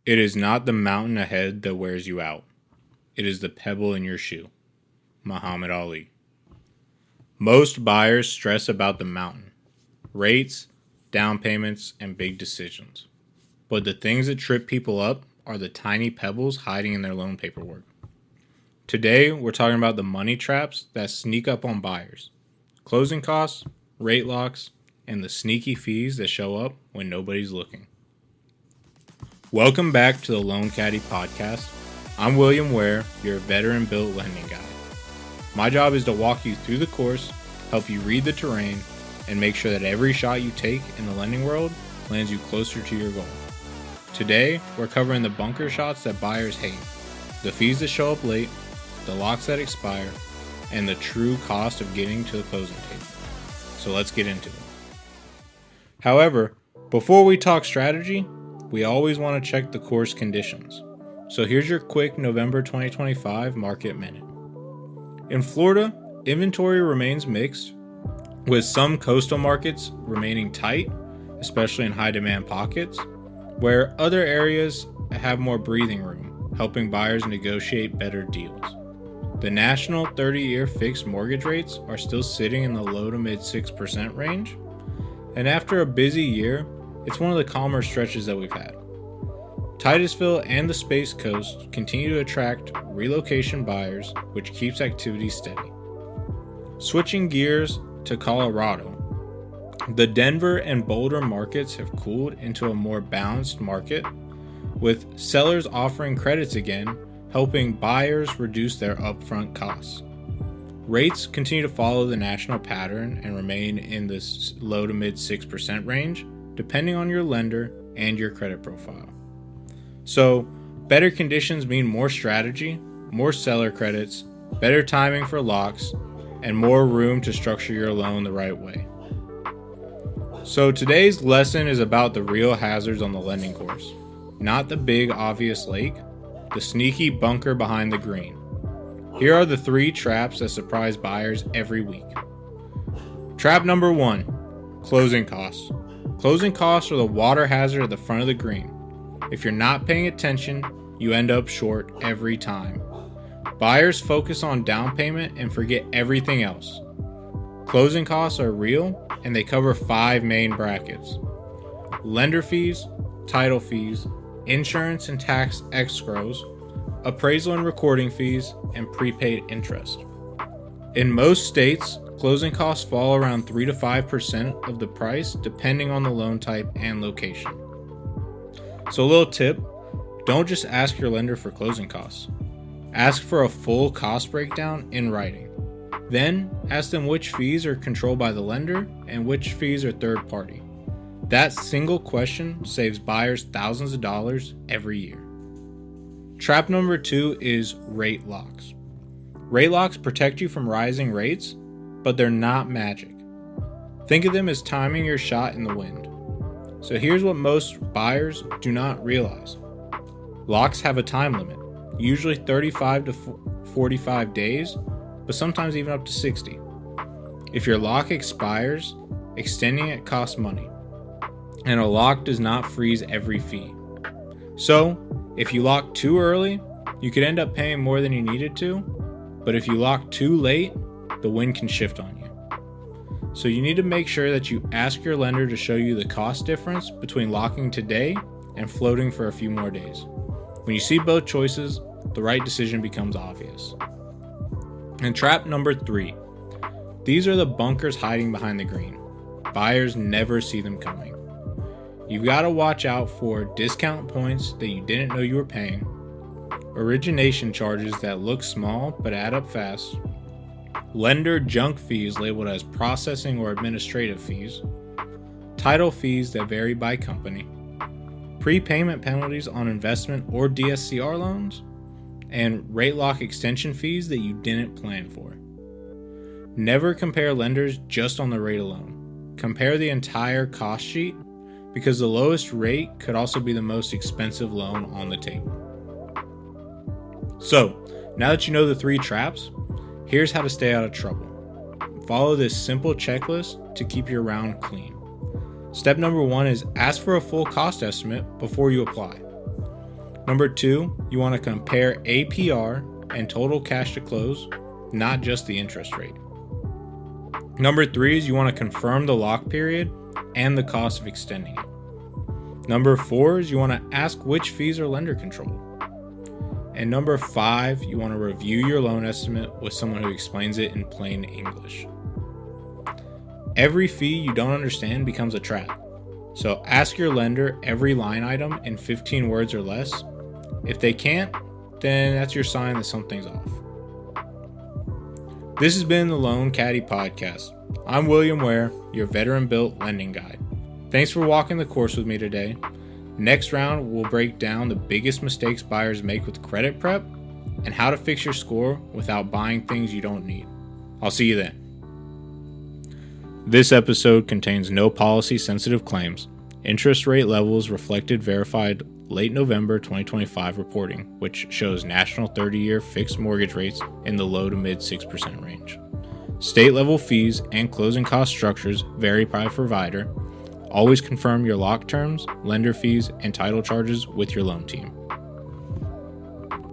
It is not the mountain ahead that wears you out. It is the pebble in your shoe. Muhammad Ali. Most buyers stress about the mountain, rates, down payments, and big decisions. But the things that trip people up are the tiny pebbles hiding in their loan paperwork. Today, we're talking about the money traps that sneak up on buyers, closing costs, rate locks, and the sneaky fees that show up when nobody's looking. Welcome back to the Loan Caddy podcast. I'm William Ware, your veteran-built lending guy. My job is to walk you through the course, help you read the terrain, and make sure that every shot you take in the lending world lands you closer to your goal. Today, we're covering the bunker shots that buyers hate, the fees that show up late, the locks that expire, and the true cost of getting to the closing table. So let's get into it. However, before we talk strategy, we always want to check the course conditions. So here's your quick November 2025 market minute. In Florida, inventory remains mixed, with some coastal markets remaining tight, especially in high demand pockets, where other areas have more breathing room, helping buyers negotiate better deals. The national 30-year fixed mortgage rates are still sitting in the low to mid 6% range, and after a busy year, it's one of the calmer stretches that we've had. Titusville and the Space Coast continue to attract relocation buyers, which keeps activity steady. Switching gears to Colorado, the Denver and Boulder markets have cooled into a more balanced market, with sellers offering credits again, helping buyers reduce their upfront costs. Rates continue to follow the national pattern and remain in this low to mid 6% range, depending on your lender and your credit profile. So, better conditions mean more strategy, more seller credits, better timing for locks, and more room to structure your loan the right way. So today's lesson is about the real hazards on the lending course, not the big obvious lake, the sneaky bunker behind the green. Here are the 3 traps that surprise buyers every week. Trap number 1, closing costs. Closing costs are the water hazard at the front of the green. If you're not paying attention, you end up short every time. Buyers focus on down payment and forget everything else. Closing costs are real, and they cover 5 main brackets: lender fees, title fees, insurance and tax escrows, appraisal and recording fees, and prepaid interest. In most states, closing costs fall around 3 to 5% of the price depending on the loan type and location. So a little tip, don't just ask your lender for closing costs. Ask for a full cost breakdown in writing. Then ask them which fees are controlled by the lender and which fees are third party. That single question saves buyers thousands of dollars every year. Trap number 2 is rate locks. Rate locks protect you from rising rates, but they're not magic. Think of them as timing your shot in the wind. So here's what most buyers do not realize. Locks have a time limit, usually 35 to 45 days, but sometimes even up to 60. If your lock expires, extending it costs money, and a lock does not freeze every fee. So, if you lock too early, you could end up paying more than you needed to, but if you lock too late, the wind can shift on you. So you need to make sure that you ask your lender to show you the cost difference between locking today and floating for a few more days. When you see both choices, the right decision becomes obvious. And trap number 3. These are the bunkers hiding behind the green. Buyers never see them coming. You've got to watch out for discount points that you didn't know you were paying, origination charges that look small but add up fast, lender junk fees labeled as processing or administrative fees, title fees that vary by company, prepayment penalties on investment or DSCR loans, and rate lock extension fees that you didn't plan for. Never compare lenders just on the rate alone. Compare the entire cost sheet, because the lowest rate could also be the most expensive loan on the table. So, now that you know the 3 traps, here's how to stay out of trouble. Follow this simple checklist to keep your round clean. Step number 1 is ask for a full cost estimate before you apply. Number 2, you want to compare APR and total cash to close, not just the interest rate. Number 3 is you want to confirm the lock period and the cost of extending it. Number 4 is you want to ask which fees are lender controlled. And number 5, you want to review your loan estimate with someone who explains it in plain English. Every fee you don't understand becomes a trap. So ask your lender every line item in 15 words or less. If they can't, then that's your sign that something's off. This has been the Loan Caddy podcast. I'm William Ware, your veteran-built lending guide. Thanks for walking the course with me today. Next round, we'll break down the biggest mistakes buyers make with credit prep and how to fix your score without buying things you don't need. I'll see you then. This episode contains no policy-sensitive claims. Interest rate levels reflected verified late November 2025 reporting, which shows national 30-year fixed mortgage rates in the low to mid 6% range. State-level fees and closing cost structures vary by provider. Always confirm your lock terms, lender fees, and title charges with your loan team.